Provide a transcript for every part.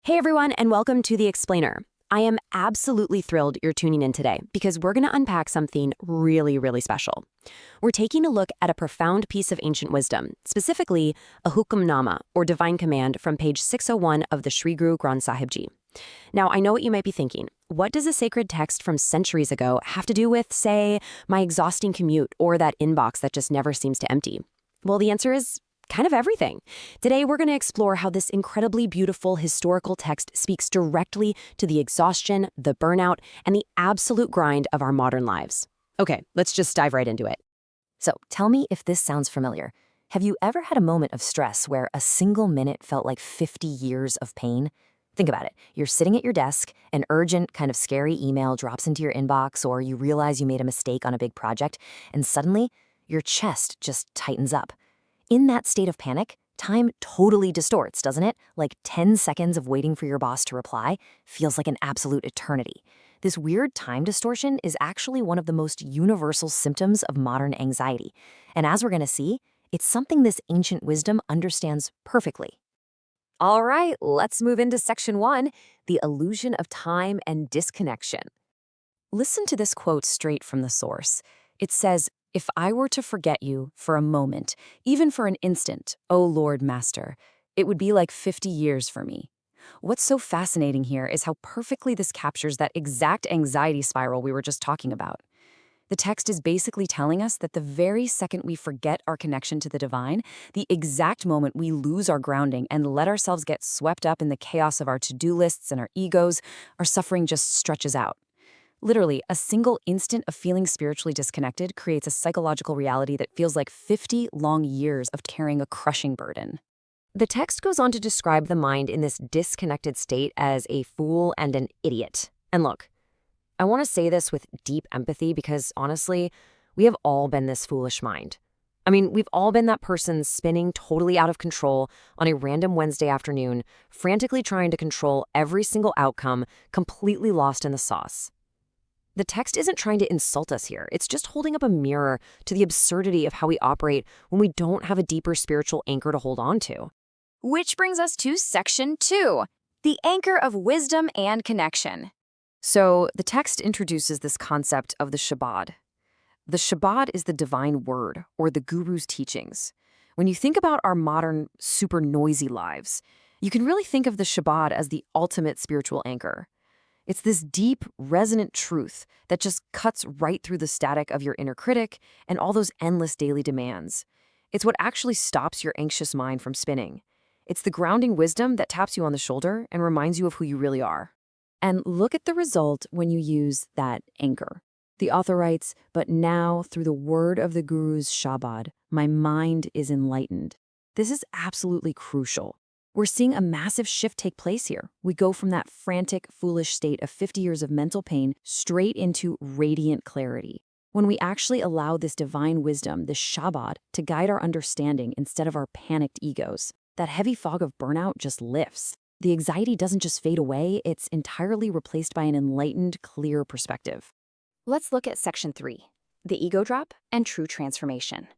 Hey everyone, and welcome to The Explainer. I am absolutely thrilled you're tuning in today because we're going to unpack something really, really special. We're taking a look at a profound piece of ancient wisdom, specifically a Hukamnama, or divine command from page 601 of the Sri Guru Granth Sahib Ji. Now, I know what you might be thinking. What does a sacred text from centuries ago have to do with, say, my exhausting commute or that inbox that just never seems to empty? Well, the answer is kind of everything. Today, we're going to explore how this incredibly beautiful historical text speaks directly to the exhaustion, the burnout, and the absolute grind of our modern lives. Okay, let's just dive right into it. So tell me if this sounds familiar. Have you ever had a moment of stress where a single minute felt like 50 years of pain? Think about it. You're sitting at your desk, an urgent, kind of scary email drops into your inbox, or you realize you made a mistake on a big project, and suddenly your chest just tightens up. In that state of panic, time totally distorts, doesn't it? Like 10 seconds of waiting for your boss to reply feels like an absolute eternity. This weird time distortion is actually one of the most universal symptoms of modern anxiety. And as we're going to see, it's something this ancient wisdom understands perfectly. All right, let's move into section 1, the illusion of time and disconnection. Listen to this quote straight from the source. It says, "If I were to forget you for a moment, even for an instant, O Lord Master, it would be like 50 years for me." What's so fascinating here is how perfectly this captures that exact anxiety spiral we were just talking about. The text is basically telling us that the very second we forget our connection to the divine, the exact moment we lose our grounding and let ourselves get swept up in the chaos of our to-do lists and our egos, our suffering just stretches out. Literally, a single instant of feeling spiritually disconnected creates a psychological reality that feels like 50 long years of carrying a crushing burden. The text goes on to describe the mind in this disconnected state as a fool and an idiot. And look, I want to say this with deep empathy because, honestly, we have all been this foolish mind. I mean, we've all been that person spinning totally out of control on a random Wednesday afternoon, frantically trying to control every single outcome, completely lost in the sauce. The text isn't trying to insult us here. It's just holding up a mirror to the absurdity of how we operate when we don't have a deeper spiritual anchor to hold on to. Which brings us to section 2, the anchor of wisdom and connection. So the text introduces this concept of the Shabad. The Shabad is the divine word, or the guru's teachings. When you think about our modern, super noisy lives, you can really think of the Shabad as the ultimate spiritual anchor. It's this deep, resonant truth that just cuts right through the static of your inner critic and all those endless daily demands. It's what actually stops your anxious mind from spinning. It's the grounding wisdom that taps you on the shoulder and reminds you of who you really are. And look at the result when you use that anchor. The author writes, "But now, through the word of the Guru's Shabad, my mind is enlightened." This is absolutely crucial. We're seeing a massive shift take place here. We go from that frantic, foolish state of 50 years of mental pain straight into radiant clarity. When we actually allow this divine wisdom, this Shabad, to guide our understanding instead of our panicked egos, that heavy fog of burnout just lifts. The anxiety doesn't just fade away, it's entirely replaced by an enlightened, clear perspective. Let's look at section 3, the ego drop and true transformation.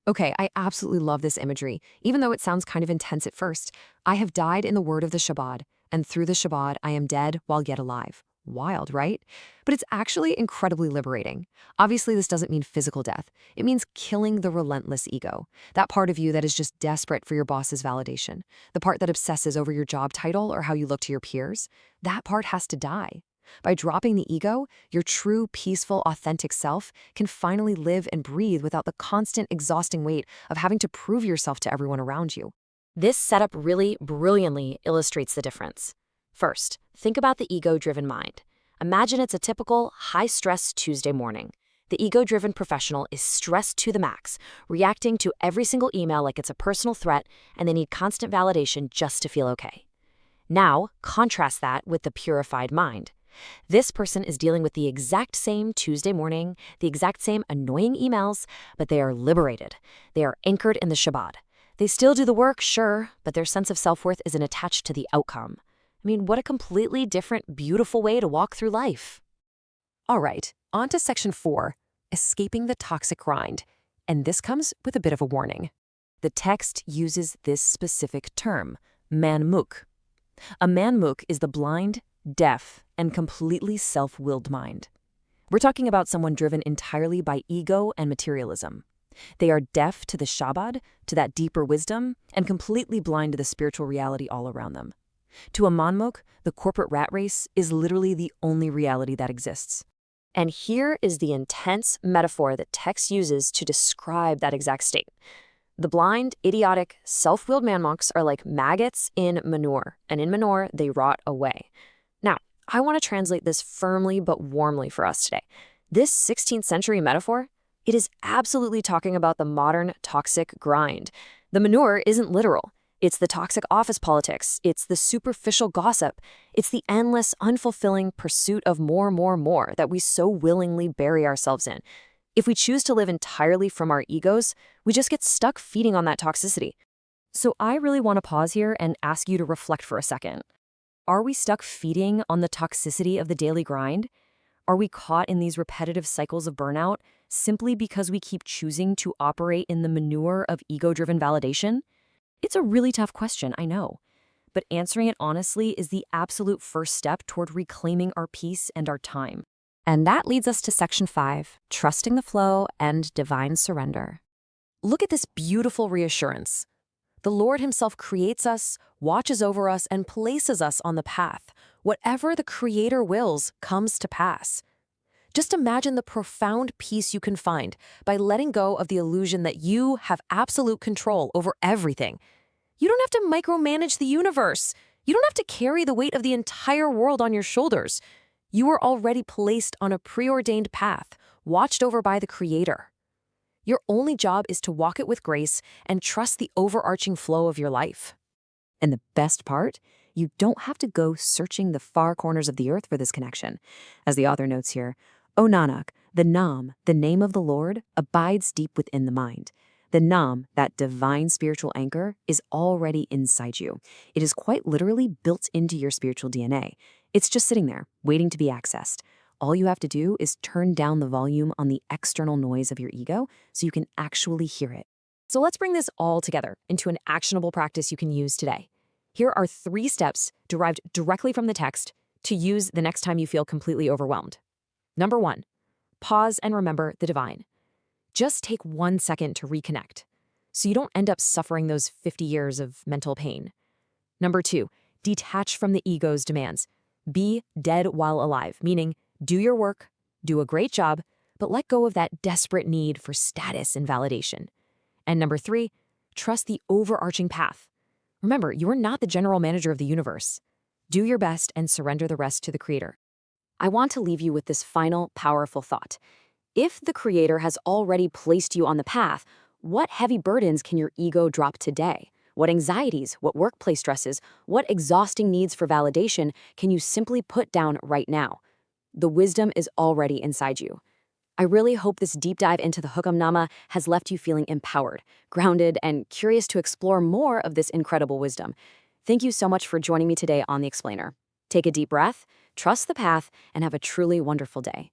Okay, I absolutely love this imagery. Even though it sounds kind of intense at first, I have died in the word of the Shabad, and through the Shabad, I am dead while yet alive. Wild, right? But it's actually incredibly liberating. Obviously, this doesn't mean physical death. It means killing the relentless ego, that part of you that is just desperate for your boss's validation, the part that obsesses over your job title or how you look to your peers. That part has to die. By dropping the ego, your true, peaceful, authentic self can finally live and breathe without the constant, exhausting weight of having to prove yourself to everyone around you. This setup really brilliantly illustrates the difference. First, think about the ego-driven mind. Imagine it's a typical, high-stress Tuesday morning. The ego-driven professional is stressed to the max, reacting to every single email like it's a personal threat, and they need constant validation just to feel okay. Now, contrast that with the purified mind. This person is dealing with the exact same Tuesday morning, the exact same annoying emails, but they are liberated. They are anchored in the Shabad. They still do the work, sure, but their sense of self-worth isn't attached to the outcome. I mean, what a completely different, beautiful way to walk through life. All right, on to section 4, escaping the toxic grind. And this comes with a bit of a warning. The text uses this specific term, manmukh. A manmukh is the blind, deaf, and completely self-willed mind. We're talking about someone driven entirely by ego and materialism. They are deaf to the Shabad, to that deeper wisdom, and completely blind to the spiritual reality all around them. To a manmukh, the corporate rat race is literally the only reality that exists. And here is the intense metaphor that text uses to describe that exact state. The blind, idiotic, self-willed manmukhs are like maggots in manure, and in manure, they rot away. Now, I want to translate this firmly but warmly for us today. This 16th century metaphor, it is absolutely talking about the modern toxic grind. The manure isn't literal. It's the toxic office politics. It's the superficial gossip. It's the endless, unfulfilling pursuit of more that we so willingly bury ourselves in. If we choose to live entirely from our egos, we just get stuck feeding on that toxicity. So I really want to pause here and ask you to reflect for a second. Are we stuck feeding on the toxicity of the daily grind? Are we caught in these repetitive cycles of burnout simply because we keep choosing to operate in the manure of ego-driven validation? It's a really tough question, I know. But answering it honestly is the absolute first step toward reclaiming our peace and our time. And that leads us to section 5, trusting the flow and divine surrender. Look at this beautiful reassurance. The Lord himself creates us, watches over us, and places us on the path. Whatever the Creator wills comes to pass. Just imagine the profound peace you can find by letting go of the illusion that you have absolute control over everything. You don't have to micromanage the universe. You don't have to carry the weight of the entire world on your shoulders. You are already placed on a preordained path, watched over by the Creator. Your only job is to walk it with grace and trust the overarching flow of your life. And the best part? You don't have to go searching the far corners of the earth for this connection. As the author notes here, O Nanak, the Naam, the name of the Lord, abides deep within the mind. The Naam, that divine spiritual anchor, is already inside you. It is quite literally built into your spiritual DNA. It's just sitting there, waiting to be accessed. All you have to do is turn down the volume on the external noise of your ego so you can actually hear it. So let's bring this all together into an actionable practice you can use today. Here are 3 steps derived directly from the text to use the next time you feel completely overwhelmed. Number 1, pause and remember the divine. Just take 1 second to reconnect, so you don't end up suffering those 50 years of mental pain. Number 2, detach from the ego's demands. Be dead while alive, meaning do your work, do a great job, but let go of that desperate need for status and validation. And number 3, trust the overarching path. Remember, you are not the general manager of the universe. Do your best and surrender the rest to the Creator. I want to leave you with this final, powerful thought. If the Creator has already placed you on the path, what heavy burdens can your ego drop today? What anxieties, what workplace stresses, what exhausting needs for validation can you simply put down right now? The wisdom is already inside you. I really hope this deep dive into the Hukamnama has left you feeling empowered, grounded, and curious to explore more of this incredible wisdom. Thank you so much for joining me today on The Explainer. Take a deep breath, trust the path, and have a truly wonderful day.